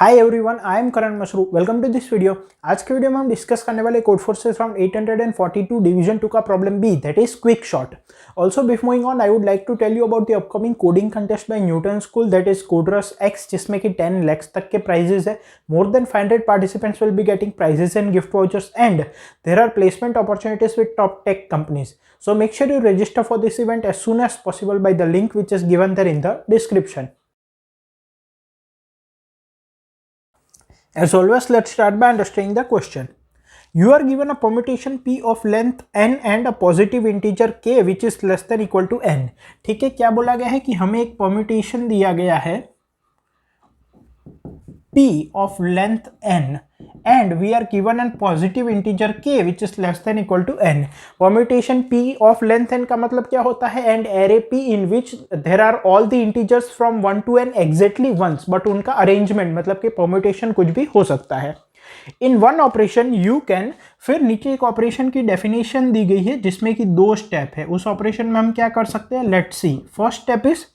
Hi everyone, I am Karan Mashru. Welcome to this video. आज के video में हम डिस्कस करने वाले कोड फोर्सेस फ्रॉम 842 डिवीजन 2 का problem B, that is quick shot. Also before moving on, I would like to tell you about the upcoming coding contest by Newton School, that is coders X, जिसमें कि 10 lakhs तक के prizes है। More than 500 participants will be getting prizes and gift vouchers and there are placement opportunities with top tech companies. So make sure you register for this event as soon as possible by the link which is given there in the description. As always, let's start by understanding the question. You are given a permutation P of length n and a positive integer k which is less than equal to n. ठीक है, क्या बोला गया है कि हमें एक permutation दिया गया है P of length n and we are given a positive integer k which is less than equal to n. Permutation P of length n का मतलब क्या होता है? And array P in which there are all the integers from 1 to n exactly once, but उनका arrangement मतलब कि permutation कुछ भी हो सकता है। In one operation you can, फिर नीचे एक ऑपरेशन की डेफिनेशन दी गई है जिसमें कि 2 स्टेप है। उस ऑपरेशन में हम क्या कर सकते हैं? Let's see. First step is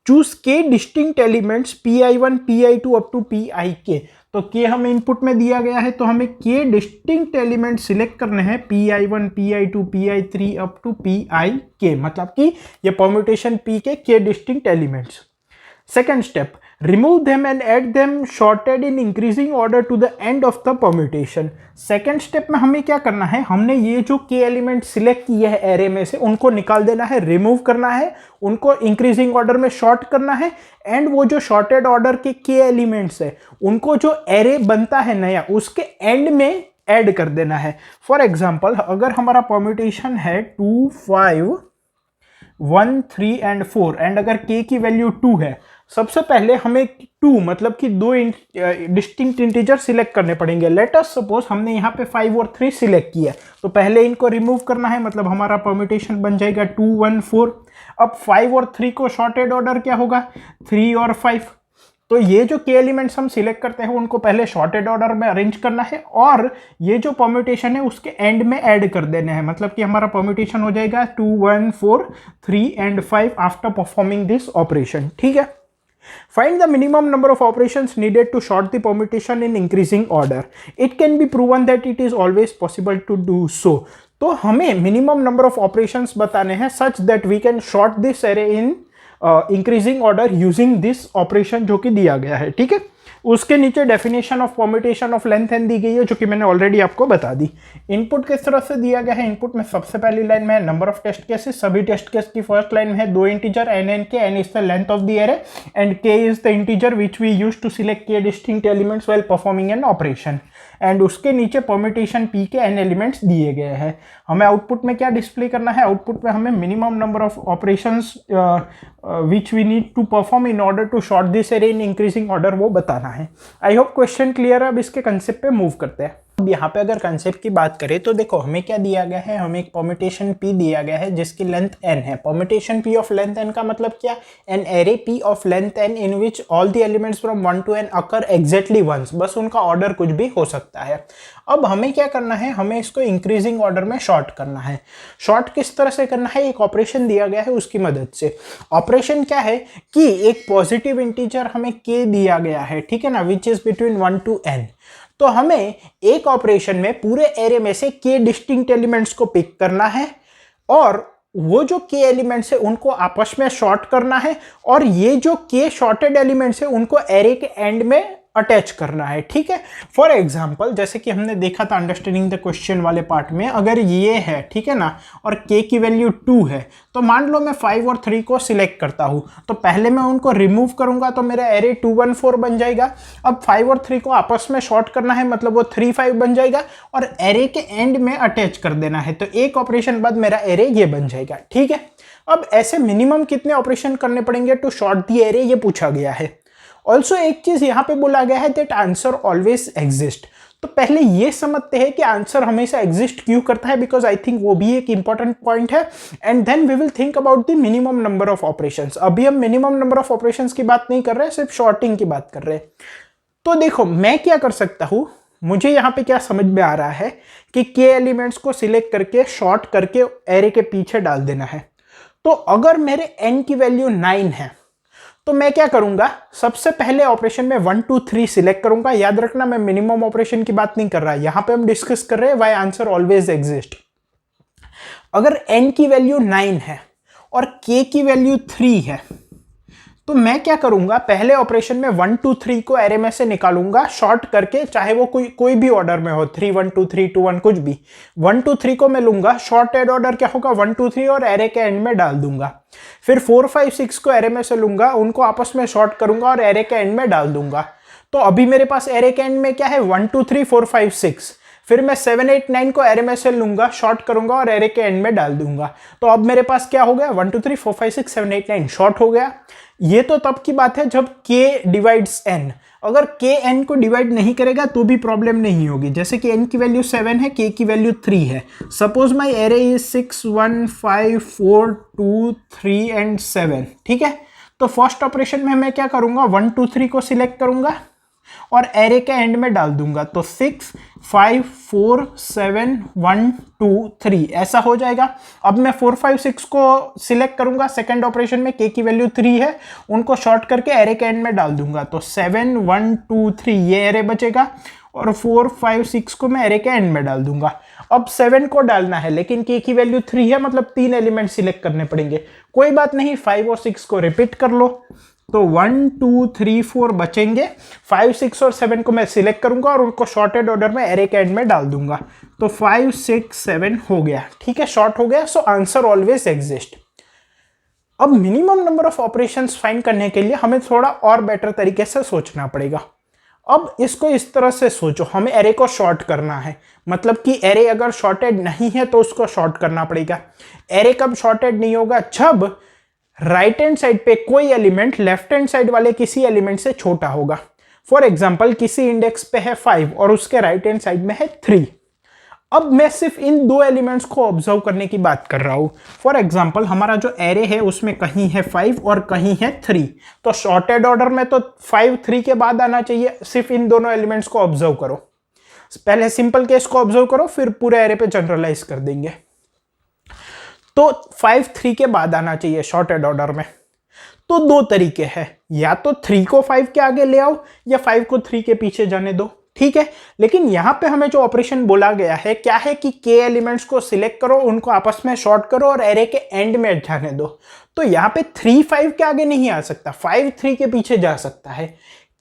choose K distinct elements pi1 pi2 up to pik। तो के हमें इनपुट में दिया गया है, तो हमें के डिस्टिंक्ट एलिमेंट सिलेक्ट करने हैं pi1 pi2 pi3 up to pik, मतलब कि ये परम्यूटेशन p के distinct elements. Second step, remove them and add them sorted in increasing order to the end of the permutation. Second step में हमें क्या करना है? हमने ये जो के एलिमेंट सिलेक्ट किए हैं एरे में से, उनको निकाल देना है, रिमूव करना है, उनको इंक्रीजिंग ऑर्डर में शॉर्ट करना है एंड वो जो शॉर्टेड ऑर्डर के एलिमेंट्स है उनको जो एरे बनता है नया, उसके एंड में ऐड कर देना है। फॉर एग्जाम्पल, अगर हमारा परम्यूटेशन है 2 5 1 3 एंड 4 एंड अगर k की वैल्यू 2 है, सबसे पहले हमें 2 मतलब कि 2 डिस्टिंक्ट इंटीजर सिलेक्ट करने पड़ेंगे। लेट अस सपोज हमने यहाँ पे 5 और 3 सिलेक्ट किया, तो पहले इनको रिमूव करना है, मतलब हमारा परम्यूटेशन बन जाएगा 2 1 4। अब 5 और 3 को शॉर्टेड ऑर्डर क्या होगा? 3 और 5। तो ये जो के एलिमेंट्स हम सिलेक्ट करते हैं उनको पहले शॉर्टेड ऑर्डर में अरेंज करना है और ये जो परम्यूटेशन है उसके एंड में ऐड कर देने हैं, मतलब कि हमारा परम्यूटेशन हो जाएगा 2 1 4 3 and 5 after performing this operation. ठीक है। Find the minimum number of operations needed to sort the permutation in increasing order. It can be proven that it is always possible to do so. तो हमें minimum number of operations बताने हैं such that we can sort this array in increasing order using this operation जो कि दिया गया है। ठीक है। उसके नीचे definition of permutation of length N दी गई है जो कि मैंने ऑलरेडी आपको बता दी। इनपुट किस तरह से दिया गया है? इनपुट में सबसे पहली लाइन में है नंबर ऑफ टेस्ट केसेस। सभी टेस्ट केस की फर्स्ट लाइन में है 2 integer N K, N is the length of the array and K is the integer which we use to select K distinct elements while performing N operation. And उसके नीचे permutation P के N elements दिए गए हैं। हमें output में क्या display करना है? आउटपुट में हमें minimum number of operations which we need to perform in order to sort this array in increasing order वो बताना है। आई होप क्वेश्चन क्लियर है। अब इसके कंसेप्ट पे मूव करते हैं। अब यहाँ पे अगर कंसेप्ट की बात करें तो देखो हमें क्या दिया गया है? हमें एक परम्यूटेशन p दिया गया है जिसकी लेंथ n है। Permutation p of length n का मतलब क्या? An array p of length n in which all the elements from 1 to n occur exactly once, बस उनका ऑर्डर कुछ भी हो सकता है। अब हमें क्या करना है? हमें इसको इंक्रीजिंग ऑर्डर में शॉर्ट करना है। शॉर्ट किस तरह से करना है? एक ऑपरेशन दिया गया है उसकी मदद से। ऑपरेशन क्या है कि एक पॉजिटिव इंटीजर हमें k दिया गया है, ठीक है ना, which is between 1 to n। तो हमें एक ऑपरेशन में पूरे एरे में से के डिस्टिंक्ट एलिमेंट्स को पिक करना है और वो जो के एलिमेंट्स है उनको आपस में शॉर्ट करना है और ये जो के शॉर्टेड एलिमेंट्स है उनको एरे के एंड में अटैच करना है। ठीक है। फॉर एग्जाम्पल, जैसे कि हमने देखा था अंडरस्टैंडिंग द क्वेश्चन वाले पार्ट में, अगर ये है, ठीक है ना, और k की वैल्यू 2 है, तो मान लो मैं 5 और 3 को सिलेक्ट करता हूं, तो पहले मैं उनको रिमूव करूंगा तो मेरा एरे 2 1 4 बन जाएगा। अब 5 और 3 को आपस में शॉर्ट करना है, मतलब वो 3 5 बन जाएगा और एरे के एंड में अटैच कर देना है, तो एक ऑपरेशन बाद मेरा एरे ये बन जाएगा। ठीक है। अब ऐसे मिनिमम कितने ऑपरेशन करने पड़ेंगे टू शॉर्ट दी एरे, ये पूछा गया है। ऑल्सो एक चीज यहां पे बोला गया है दैट आंसर ऑलवेज एग्जिस्ट। तो पहले ये समझते हैं कि आंसर हमेशा एग्जिस्ट क्यों करता है, बिकॉज आई थिंक वो भी एक इंपॉर्टेंट पॉइंट है। And then we will think about the minimum number of operations. अभी हम मिनिमम नंबर ऑफ ऑपरेशंस की बात नहीं कर रहे हैं, सिर्फ शॉर्टिंग की बात कर रहे हैं। तो देखो मैं क्या कर सकता हूं, मुझे यहां पे क्या समझ में आ रहा है कि के एलिमेंट्स को सिलेक्ट करके शॉर्ट करके एरे के पीछे डाल देना है। तो अगर मेरे n की वैल्यू 9 है तो मैं क्या करूंगा, सबसे पहले ऑपरेशन में 1 2 3 सिलेक्ट करूंगा। याद रखना मैं मिनिमम ऑपरेशन की बात नहीं कर रहा, यहां पे हम डिस्कस कर रहे हैं व्हाई आंसर ऑलवेज एग्जिस्ट। अगर n की वैल्यू 9 है और k की वैल्यू 3 है तो मैं क्या करूंगा, पहले ऑपरेशन में 1 2 3 को एरे में से निकालूंगा शॉर्ट करके, चाहे वो कोई भी ऑर्डर में हो, 3 1 2 3 2 1 कुछ भी। 1 2 3 को मैं लूंगा, शॉर्टेड ऑर्डर क्या होगा 1 2 3 और एरे के एंड में डाल दूंगा। फिर 4 5 6 को एरे में से लूंगा, उनको आपस में शॉर्ट करूंगा और एरे के एंड में डाल दूंगा। तो अभी मेरे पास एरे के एंड में क्या है 1 2 3 4 5 6। फिर मैं 7 8 9 को एरे में से लूंगा, शॉर्ट करूंगा और एरे के एंड में डाल दूंगा। तो अब मेरे पास क्या हो गया 1 2 3 4 5 6 7 8 9 शॉर्ट हो गया। ये तो तब की बात है जब k डिवाइड्स n। अगर k n को डिवाइड नहीं करेगा तो भी प्रॉब्लम नहीं होगी। जैसे कि n की वैल्यू 7 है, k की वैल्यू 3 है। Suppose my array is 6 1 5 4 2 3 and 7। ठीक है, तो फर्स्ट ऑपरेशन में मैं क्या करूंगा 1 2 3 को सिलेक्ट करूंगा और एरे के एंड में डाल दूंगा। तो 6 5 4 7 1 2 3 ऐसा हो जाएगा। अब मैं 4 5 6 को सिलेक्ट करूंगा, सेकंड ऑपरेशन में k की वैल्यू 3 है, उनको शॉर्ट करके एरे के एंड में डाल दूंगा। तो 7 1 2 3 ये एरे बचेगा और 4 5 6 को मैं एरे के एंड में डाल दूंगा। अब 7 को डालना है लेकिन k की वैल्यू 3 है, मतलब 3 एलिमेंट सिलेक्ट करने पड़ेंगे। कोई बात नहीं, 5 और 6 को रिपीट कर लो। तो 1 2 3 4 बचेंगे, 5 6 और 7 को मैं सिलेक्ट करूंगा और उनको शॉर्टेड ऑर्डर में एरे के एंड में डाल दूंगा। तो 5 6 7 हो गया। ठीक है, शॉर्ट हो गया। So answer always exist. अब minimum number of operations find करने के लिए हमें थोड़ा और बेटर तरीके से सोचना पड़ेगा। अब इसको इस तरह से सोचो, हमें एरे को शॉर्ट करना है, मतलब कि एरे अगर शॉर्टेड नहीं है तो उसको शॉर्ट करना पड़ेगा। एरे कब शॉर्टेड नहीं होगा, जब राइट हैंड साइड पे कोई एलिमेंट लेफ्ट हैंड साइड वाले किसी एलिमेंट से छोटा होगा। फॉर एग्जांपल किसी इंडेक्स पे है 5 और उसके राइट हैंड साइड में है 3। अब मैं सिर्फ इन दो एलिमेंट्स को ऑब्जर्व करने की बात कर रहा हूं। फॉर एग्जांपल हमारा जो एरे है उसमें कहीं है 5 और कहीं है 3, तो शॉर्टेड ऑर्डर में तो 5 3 के बाद आना चाहिए। सिर्फ इन दोनों एलिमेंट्स को ऑब्जर्व करो, पहले सिंपल केस को ऑब्जर्व करो, फिर पूरे एरे पे जनरलाइज कर देंगे। तो 5 3 के बाद आना चाहिए शॉर्टेड ऑर्डर में। तो दो तरीके हैं, या तो 3 को 5 के आगे ले आओ या 5 को 3 के पीछे जाने दो। ठीक है, लेकिन यहां पे हमें जो ऑपरेशन बोला गया है क्या है कि k एलिमेंट्स को सिलेक्ट करो, उनको आपस में शॉर्ट करो और एरे के एंड में जाने दो। तो यहां पे 3 5 के आगे नहीं आ सकता, 5 3 के पीछे जा सकता है।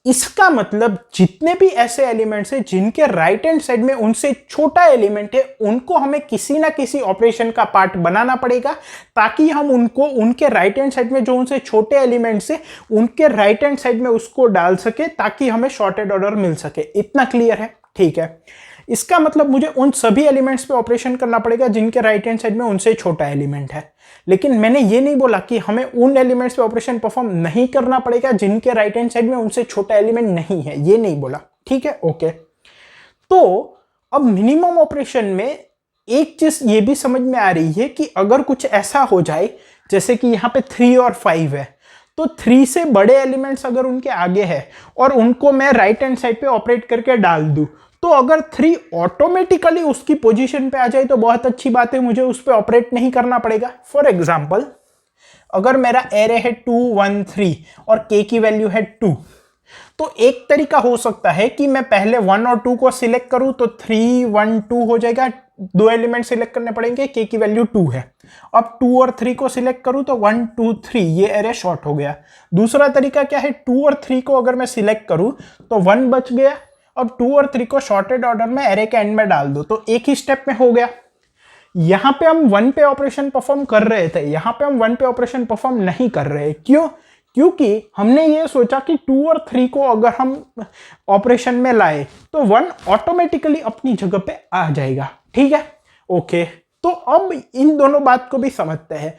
इसका मतलब जितने भी ऐसे एलिमेंट्स हैं जिनके राइट हैंड साइड में उनसे छोटा एलिमेंट है, उनको हमें किसी ना किसी ऑपरेशन का पार्ट बनाना पड़ेगा ताकि हम उनको उनके राइट हैंड साइड में जो उनसे छोटे एलिमेंट्स है उनके राइट हैंड साइड में उसको डाल सके ताकि हमें शॉर्टेड ऑर्डर मिल सके। इतना क्लियर है? ठीक है, इसका मतलब मुझे उन सभी एलिमेंट्स पे ऑपरेशन करना पड़ेगा जिनके राइट हैंड साइड में उनसे छोटा एलिमेंट है। लेकिन मैंने ये नहीं बोला कि हमें उन एलिमेंट्स पे ऑपरेशन परफॉर्म नहीं करना पड़ेगा जिनके राइट हैंड साइड में उनसे छोटा एलिमेंट नहीं है, ये नहीं बोला। ठीक है, ओके। तो अब मिनिमम ऑपरेशन में एक चीज ये भी समझ में आ रही है कि अगर कुछ ऐसा हो जाए जैसे कि यहाँ पे 3 और 5 है, तो 3 से बड़े एलिमेंट्स अगर उनके आगे है और उनको मैं राइट हैंड साइड पे ऑपरेट करके डाल दूं, तो अगर 3 ऑटोमेटिकली उसकी पोजीशन पे आ जाए तो बहुत अच्छी बात है, मुझे उस पर ऑपरेट नहीं करना पड़ेगा। फॉर एग्जांपल अगर मेरा एरे है 2 1 3 और k की वैल्यू है 2, तो एक तरीका हो सकता है कि मैं पहले 1 और 2 को सिलेक्ट करूं, तो 3 1 2 हो जाएगा। दो एलिमेंट सिलेक्ट करने पड़ेंगे, k की वैल्यू 2 है। अब 2 और 3 को सिलेक्ट करूं तो 1 2 3 ये एरे शॉर्ट हो गया। दूसरा तरीका क्या है, 2 और 3 को अगर मैं सिलेक्ट करूं तो 1 बच गया। अब 2 और 3 को शॉर्टेड ऑर्डर में एरे के एंड में डाल दो, तो एक ही स्टेप में हो गया। यहां पे हम 1 पे ऑपरेशन परफॉर्म कर रहे थे, यहां पे हम 1 पे ऑपरेशन परफॉर्म नहीं कर रहे। क्यों? क्योंकि हमने ये सोचा कि 2 और 3 को अगर हम ऑपरेशन में लाए तो 1 ऑटोमेटिकली अपनी जगह पे आ जाएगा। ठीक है, ओके। तो अब इन दोनों बात को भी समझते हैं।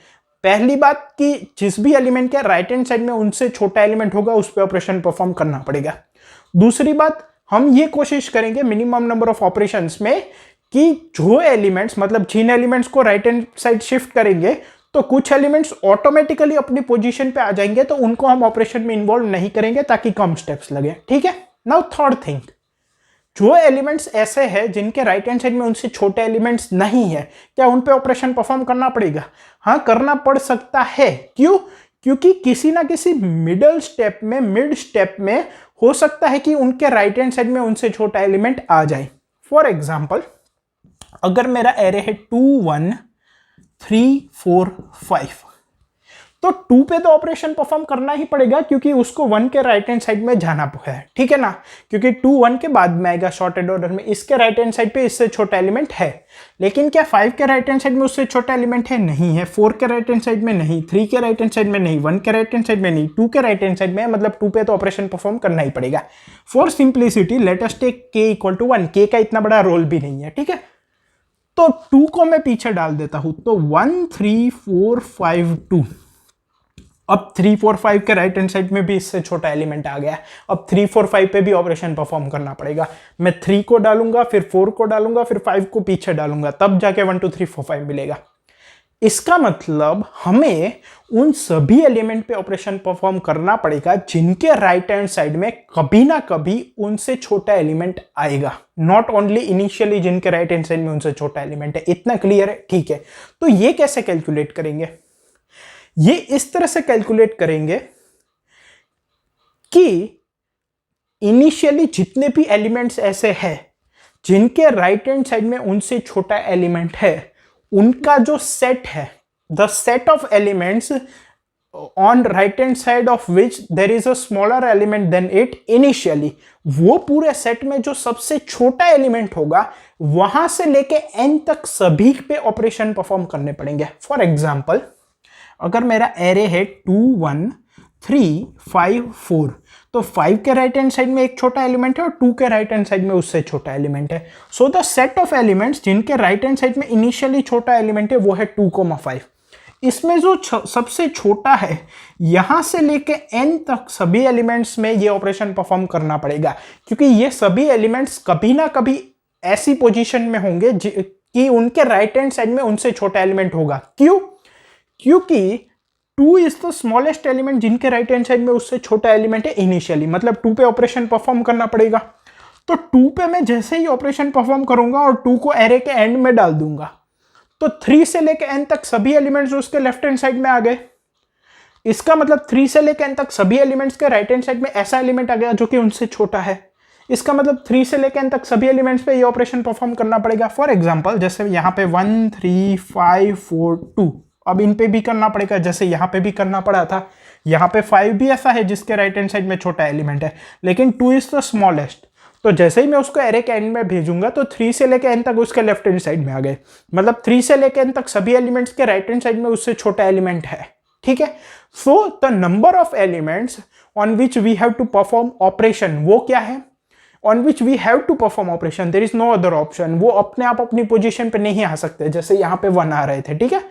पहली बात कि जिस भी एलिमेंट के राइट हैंड साइड में उनसे छोटा एलिमेंट होगा उस पर ऑपरेशन परफॉर्म करना पड़ेगा। दूसरी बात, हम ये कोशिश करेंगे मिनिमम नंबर ऑफ ऑपरेशंस में कि जो एलिमेंट्स, मतलब जिन एलिमेंट्स को राइट हैंड साइड शिफ्ट करेंगे तो कुछ एलिमेंट्स ऑटोमेटिकली अपनी पोजीशन पे आ जाएंगे, तो उनको हम ऑपरेशन में इन्वॉल्व नहीं करेंगे ताकि कम स्टेप्स लगे। ठीक है, नाउ थर्ड थिंग, जो एलिमेंट्स ऐसे हैं जिनके राइट हैंड साइड में उनसे छोटे एलिमेंट्स नहीं है, क्या उन पे ऑपरेशन परफॉर्म करना पड़ेगा? हाँ, करना पड़ सकता है। क्यों? क्योंकि किसी ना किसी मिड स्टेप में हो सकता है कि उनके राइट हैंड साइड में उनसे छोटा एलिमेंट आ जाए। फॉर एग्जाम्पल, अगर मेरा एरे है 2 1 3 4 5, तो 2 पे तो ऑपरेशन परफॉर्म करना ही पड़ेगा क्योंकि उसको 1 के राइट हैंड साइड में जाना है, ठीक है ना, क्योंकि 2 1 के बाद में आएगा शॉर्टेड ऑर्डर में। इसके राइट हैंड साइड पे इससे छोटा एलिमेंट है, लेकिन क्या 5 के राइट हैंड साइड में उससे छोटा एलिमेंट है? नहीं है। 4 के राइट हैंड साइड में नहीं, 3 के राइट हैंड साइड में नहीं, 1 के राइट हैंड साइड में नहीं, 2 के राइट हैंड साइड में, मतलब 2 पे तो ऑपरेशन परफॉर्म करना ही पड़ेगा। For simplicity let us take k equal to 1। k का इतना बड़ा रोल भी नहीं है, ठीक है। तो 2 को मैं पीछे डाल देता हूं, तो 1 3 4 5 2। अब 3 4 5 के राइट हैंड साइड में भी इससे छोटा एलिमेंट आ गया। अब 3 4 5 पे भी ऑपरेशन परफॉर्म करना पड़ेगा। मैं 3 को डालूंगा, फिर 4 को डालूंगा, फिर 5 को पीछे डालूंगा, तब जाके 1 2 3 4 5 मिलेगा। इसका मतलब हमें उन सभी एलिमेंट पे ऑपरेशन परफॉर्म करना पड़ेगा जिनके राइट हैंड साइड में कभी ना कभी उनसे छोटा एलिमेंट आएगा, नॉट ओनली इनिशियली जिनके राइट हैंड साइड में उनसे छोटा एलिमेंट है। इतना क्लियर है? ठीक है। तो ये कैसे कैलकुलेट करेंगे? ये इस तरह से कैलकुलेट करेंगे कि इनिशियली जितने भी एलिमेंट्स ऐसे हैं जिनके राइट हैंड साइड में उनसे छोटा एलिमेंट है, उनका जो सेट है, the set of elements on right hand side of which there is a smaller element then it initially, वो पूरे सेट में जो सबसे छोटा एलिमेंट होगा वहां से लेके n तक सभी पे ऑपरेशन परफॉर्म करने पड़ेंगे। फॉर एग्जाम्पल, अगर मेरा एरे है 2 1 3 5 4, तो 5 के राइट हैंड साइड में एक छोटा एलिमेंट है और 2 के राइट हैंड साइड में उससे छोटा एलिमेंट है। So the set of elements जिनके राइट हैंड साइड में इनिशियली छोटा एलिमेंट है वो है 2 5। इसमें जो सबसे छोटा है, यहां से लेके n तक सभी एलिमेंट्स में ये ऑपरेशन परफॉर्म करना पड़ेगा, क्योंकि ये सभी एलिमेंट्स कभी ना कभी ऐसी पोजीशन में होंगे कि उनके राइट हैंड साइड में उनसे छोटा एलिमेंट होगा। क्यों? क्योंकि 2 इज द स्मॉलेस्ट एलिमेंट जिनके राइट हैंड साइड में उससे छोटा एलिमेंट है इनिशियली, मतलब 2 पे ऑपरेशन परफॉर्म करना पड़ेगा। तो 2 पे मैं जैसे ही ऑपरेशन परफॉर्म करूंगा और 2 को एरे के एंड में डाल दूंगा, तो 3 से लेकर n तक सभी एलिमेंट्स उसके लेफ्ट हैंड साइड में आ गए। इसका मतलब 3 से लेकर n तक सभी एलिमेंट्स के राइट हैंड साइड में ऐसा एलिमेंट आ गया जो कि उनसे छोटा है। इसका मतलब 3 से लेकर n तक सभी एलिमेंट्स पे ये ऑपरेशन परफॉर्म करना पड़ेगा। फॉर एग्जांपल, जैसे यहाँ पे 1 3 5 4 2, अब इन पे भी करना पड़ेगा जैसे यहाँ पे भी करना पड़ा था। यहाँ पे 5 भी ऐसा है जिसके राइट हैंड साइड में छोटा एलिमेंट है, लेकिन 2 इज द स्मॉलेस्ट। तो जैसे ही मैं उसको एरे के एंड में भेजूंगा तो 3 से लेकर n तक उसके लेफ्ट हैंड साइड में आ गए, मतलब 3 से लेकर n तक सभी एलिमेंट्स के राइट हैंड साइड में उससे छोटा एलिमेंट है। ठीक है। So the number of elements on which we have to perform operation, वो क्या है? On which we have to perform operation, there is no other option. वो अपने आप अपनी पोजीशन पे नहीं आ सकते, जैसे यहाँ पे 1 आ रहे थे। ठीक है।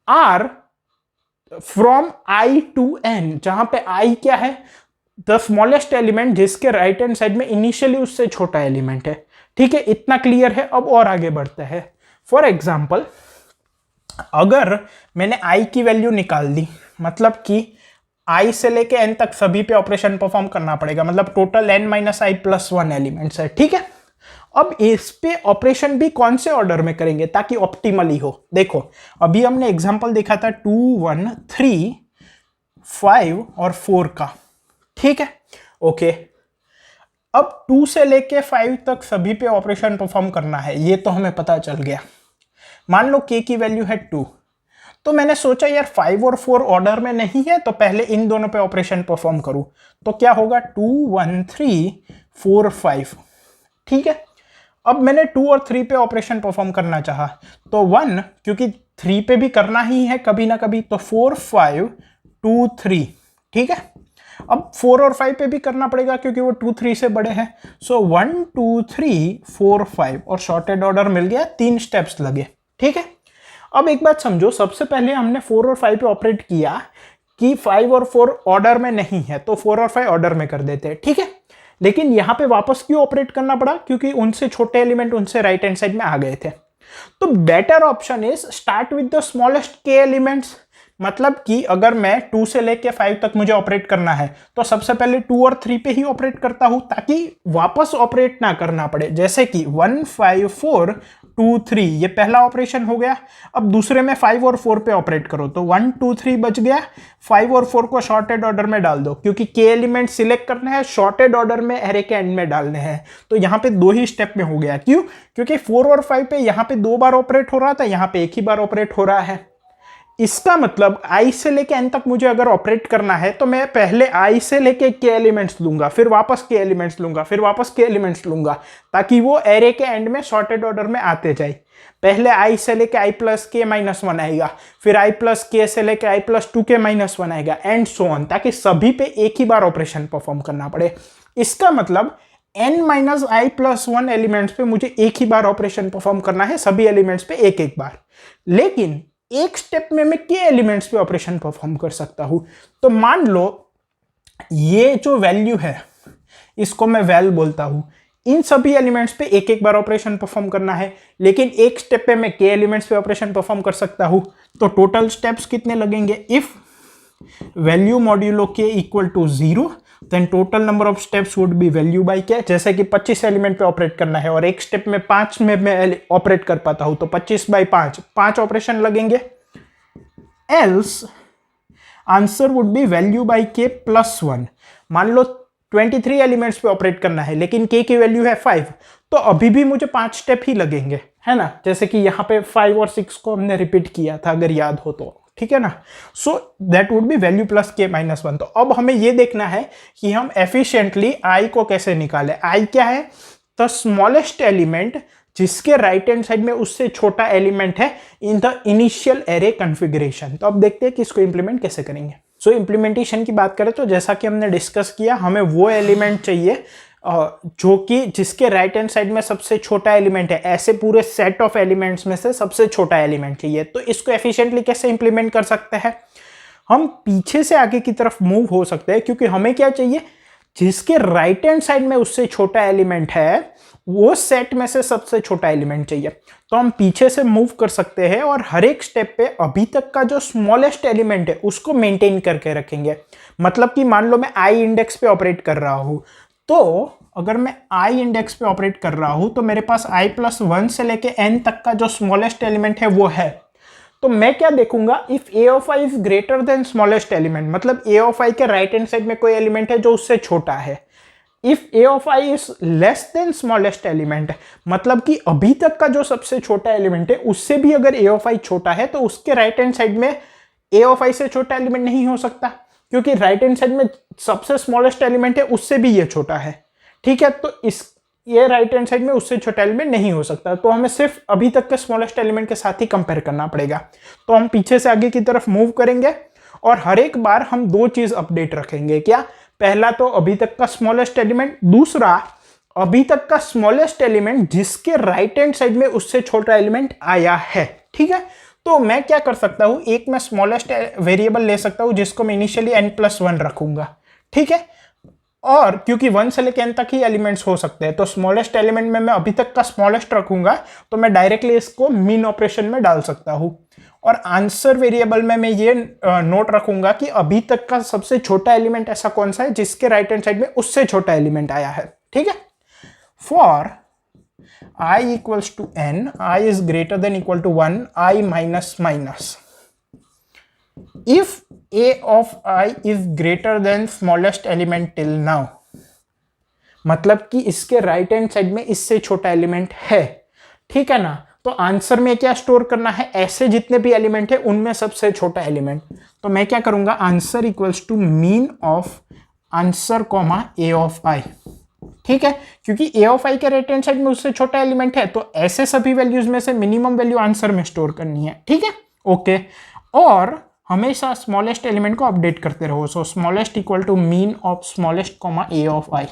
Are from i to n, जहां पे i क्या है? द स्मॉलेस्ट एलिमेंट जिसके राइट हैंड साइड में इनिशियली उससे छोटा एलिमेंट है। ठीक है, इतना क्लियर है। अब और आगे बढ़ते हैं। फॉर एग्जाम्पल, अगर मैंने i की वैल्यू निकाल दी, मतलब कि i से लेके n तक सभी पे ऑपरेशन परफॉर्म करना पड़ेगा, मतलब टोटल n - i + 1 एलिमेंट्स है। ठीक है। अब इस पे ऑपरेशन भी कौन से ऑर्डर में करेंगे ताकि ऑप्टिमली हो? देखो, अभी हमने एग्जांपल देखा था 2 1 3 5 और 4 का। ठीक है। ओके, अब 2 से लेके 5 तक सभी पे ऑपरेशन परफॉर्म करना है, ये तो हमें पता चल गया। मान लो k की वैल्यू है 2, तो मैंने सोचा यार 5 और 4 ऑर्डर में नहीं है, तो पहले इन दोनों पे ऑपरेशन परफॉर्म करूं। तो क्या होगा? 2 1 3 4 5। ठीक है। अब मैंने 2 और 3 पे ऑपरेशन परफॉर्म करना चाहा, तो 1, क्योंकि 3 पे भी करना ही है कभी ना कभी, तो 4 5 2 3। ठीक है। अब 4 और 5 पे भी करना पड़ेगा क्योंकि वो 2 3 से बड़े हैं। सो 1 2 3 4 5 और शॉर्टेड ऑर्डर मिल गया, 3 स्टेप्स लगे। ठीक है। अब एक बात समझो, सबसे पहले हमने 4 और 5 पे ऑपरेट किया कि 5 और 4 ऑर्डर में नहीं है, तो 4 और 5 ऑर्डर में कर देते हैं। ठीक है। लेकिन यहां पे वापस क्यों ऑपरेट करना पड़ा? क्योंकि उनसे छोटे एलिमेंट उनसे राइट हैंड साइड में आ गए थे। तो better option is start with the smallest k elements. मतलब कि अगर मैं 2 से लेके 5 तक मुझे ऑपरेट करना है, तो सबसे पहले 2 और 3 पे ही ऑपरेट करता हूं ताकि वापस ऑपरेट ना करना पड़े। जैसे कि 1 5 4 2 3, ये पहला ऑपरेशन हो गया। अब दूसरे में 5 और 4 पे ऑपरेट करो, तो 1 2 3 बच गया। 5 और 4 को शॉर्टेड ऑर्डर में डाल दो, क्योंकि के एलिमेंट सिलेक्ट करने हैं, शॉर्टेड ऑर्डर में एरे के एंड में डालने हैं। तो यहाँ पे 2 ही स्टेप में हो गया। क्यों? क्योंकि 4 और 5 पे यहाँ पे 2 बार ऑपरेट हो रहा था, यहाँ पे एक ही बार ऑपरेट हो रहा है। इसका मतलब i से लेके n तक मुझे अगर ऑपरेट करना है तो मैं पहले i से लेके k एलिमेंट्स लूंगा, फिर वापस k एलिमेंट्स लूंगा, फिर वापस k एलिमेंट्स लूंगा, ताकि वो एरे के एंड में सॉर्टेड ऑर्डर में आते जाए। पहले i से लेके i प्लस के माइनस 1 आएगा, फिर i प्लस के से लेके i प्लस 2k माइनस 1 आएगा, एंड सो ऑन, ताकि सभी पे एक ही बार ऑपरेशन परफॉर्म करना पड़े। इसका मतलब n minus i plus 1 elements पे मुझे एक ही बार ऑपरेशन परफॉर्म करना है, सभी एलिमेंट्स पे एक एक बार। लेकिन एक स्टेप में मैं के एलिमेंट्स पे ऑपरेशन परफॉर्म कर सकता हूं। तो मान लो ये जो वैल्यू है, इसको मैं वैल बोलता हूं। इन सभी एलिमेंट्स पे एक एक बार ऑपरेशन परफॉर्म करना है, लेकिन एक स्टेप पे मैं के एलिमेंट्स पे ऑपरेशन परफॉर्म कर सकता हूं। तो टोटल स्टेप्स कितने लगेंगे? If value modulo k equal to 0, then total number of steps would be value by k. जैसे कि 25 एलिमेंट पे ऑपरेट करना है और एक स्टेप में 5 में मैं ऑपरेट कर पाता हूं, तो 25 बाई 5 ऑपरेशन लगेंगे। Else answer would be value by के प्लस 1। मान लो 23 एलिमेंट्स पे ऑपरेट करना है, लेकिन के की वैल्यू है 5, तो अभी भी मुझे 5 स्टेप ही लगेंगे, है ना? जैसे कि यहाँ पे 5 और 6 को हमने रिपीट किया था, अगर याद हो तो, ठीक है ना? So that would be value plus के माइनस 1। तो अब हमें ये देखना है कि हम एफिशिएंटली आई को कैसे निकालें। आई क्या है? द स्मॉलेस्ट एलिमेंट जिसके राइट हैंड साइड में उससे छोटा एलिमेंट है in the initial array configuration. तो अब देखते हैं कि इसको इंप्लीमेंट कैसे करेंगे। सो इंप्लीमेंटेशन की बात करें तो जैसा कि हमने डिस्कस किया, हमें वो एलिमेंट चाहिए जो कि जिसके राइट हैंड साइड में सबसे छोटा एलिमेंट है। ऐसे पूरे सेट ऑफ एलिमेंट्स में से सबसे छोटा एलिमेंट चाहिए। तो इसको एफिशिएंटली कैसे इंप्लीमेंट कर सकते हैं? हम पीछे से आगे की तरफ मूव हो सकते हैं, क्योंकि हमें क्या चाहिए? जिसके राइट हैंड साइड में उससे छोटा एलिमेंट है, वो सेट में से सबसे छोटा एलिमेंट चाहिए। तो हम पीछे से मूव कर सकते हैं और हर एक स्टेप पे अभी तक का जो स्मॉलेस्ट एलिमेंट है उसको मेंटेन करके रखेंगे। मतलब कि मान लो मैं आई इंडेक्स पे ऑपरेट कर रहा हूं, तो अगर मैं आई इंडेक्स पे ऑपरेट कर रहा हूं तो मेरे पास आई प्लस 1 से लेके एन तक का जो स्मॉलेस्ट एलिमेंट है वो है। तो मैं क्या देखूंगा? If A of I is greater then smallest element, मतलब ए ऑफ आई के राइट हैंड साइड में कोई एलिमेंट है जो उससे छोटा है। If A of I is less than smallest element, मतलब कि अभी तक का जो सबसे छोटा एलिमेंट है उससे भी अगर ए ऑफ आई छोटा है, तो उसके राइट हैंड साइड में ए ऑफ आई से छोटा एलिमेंट नहीं हो सकता, क्योंकि राइट हैंड साइड में सबसे स्मॉलेस्ट एलिमेंट है उससे भी ये छोटा है। ठीक है, तो ये राइट हैंड साइड में उससे छोटा एलिमेंट नहीं हो सकता। तो हमें सिर्फ अभी तक के स्मॉलेस्ट एलिमेंट के साथ ही कंपेयर करना पड़ेगा। तो हम पीछे से आगे की तरफ मूव करेंगे और हर एक बार हम दो चीज अपडेट रखेंगे। क्या? पहला तो अभी तक का स्मॉलेस्ट एलिमेंट, दूसरा अभी तक का स्मॉलेस्ट एलिमेंट जिसके राइट हैंड साइड में उससे छोटा एलिमेंट आया है। ठीक है, तो मैं क्या कर सकता हूं? एक मैं स्मॉलेस्ट वेरिएबल ले सकता हूं जिसको मैं इनिशियली n+1 रखूंगा। ठीक है, और क्योंकि 1 से लेकर n तक ही एलिमेंट्स हो सकते हैं, तो स्मॉलेस्ट एलिमेंट में मैं अभी तक का स्मॉलेस्ट रखूंगा, तो मैं डायरेक्टली इसको मीन ऑपरेशन में डाल सकता हूं। और आंसर वेरिएबल में मैं ये नोट रखूंगा कि अभी तक का सबसे छोटा एलिमेंट ऐसा कौन सा है जिसके राइट हैंड साइड में उससे छोटा एलिमेंट आया है। ठीक है, for i equals to n, i is greater than equal to 1, i minus minus, if a of i is greater than smallest element till now, मतलब कि इसके राइट हैंड साइड में इससे छोटा एलिमेंट है। ठीक है ना? तो आंसर में क्या स्टोर करना है? ऐसे जितने भी एलिमेंट है उनमें सबसे छोटा एलिमेंट। तो मैं क्या करूंगा? Answer equals to min of answer comma A of I. ठीक है, क्योंकि ए ऑफ आई के राइट हैंड साइड में उससे छोटा एलिमेंट है, तो ऐसे सभी वैल्यूज में से मिनिमम वैल्यू आंसर में स्टोर करनी है। ठीक है, ओके। और हमेशा स्मॉलेस्ट एलिमेंट को अपडेट करते रहो। So smallest equal to min of smallest comma A of I.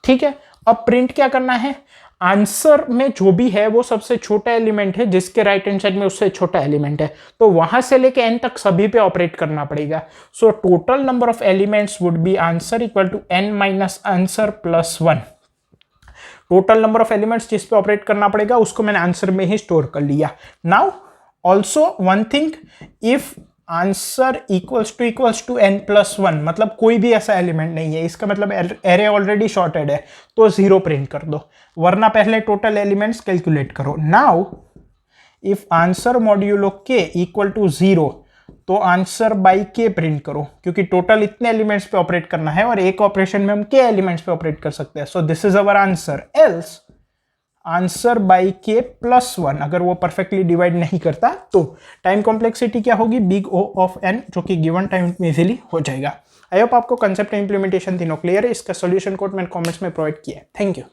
ठीक है, अब प्रिंट क्या करना है? आंसर में जो भी है वो सबसे छोटा एलिमेंट है जिसके राइट हैंड साइड में उससे छोटा एलिमेंट है, तो वहां से लेके एन तक सभी पे ऑपरेट करना पड़ेगा। So total number of elements would be answer equal to n minus answer plus 1। Total number of elements जिस पे ऑपरेट करना पड़ेगा उसको मैंने आंसर में ही स्टोर कर लिया। Now also one thing, if answer equals to n+1, मतलब कोई भी ऐसा एलिमेंट नहीं है, इसका मतलब एरे ऑलरेडी शॉर्टेड है, तो 0 प्रिंट कर दो, वरना पहले टोटल एलिमेंट्स कैलकुलेट करो। Now if answer modulo k equal to 0, तो आंसर बाई के प्रिंट करो, क्योंकि टोटल इतने एलिमेंट्स पे ऑपरेट करना है और एक ऑपरेशन में हम के एलिमेंट्स पे ऑपरेट कर सकते हैं। So this is our answer. Else answer by k+1, अगर वो परफेक्टली डिवाइड नहीं करता तो टाइम कॉम्प्लेक्सिटी क्या होगी, बिग O ऑफ n, जो कि गिवन टाइम में इजीली हो जाएगा। आई होप आपको कंसेप्ट इंप्लीमेंटेशन तीनों क्लियर है। इसका सोल्यूशन कोड मैंने कमेंट्स में प्रोवाइड किया है। Thank you.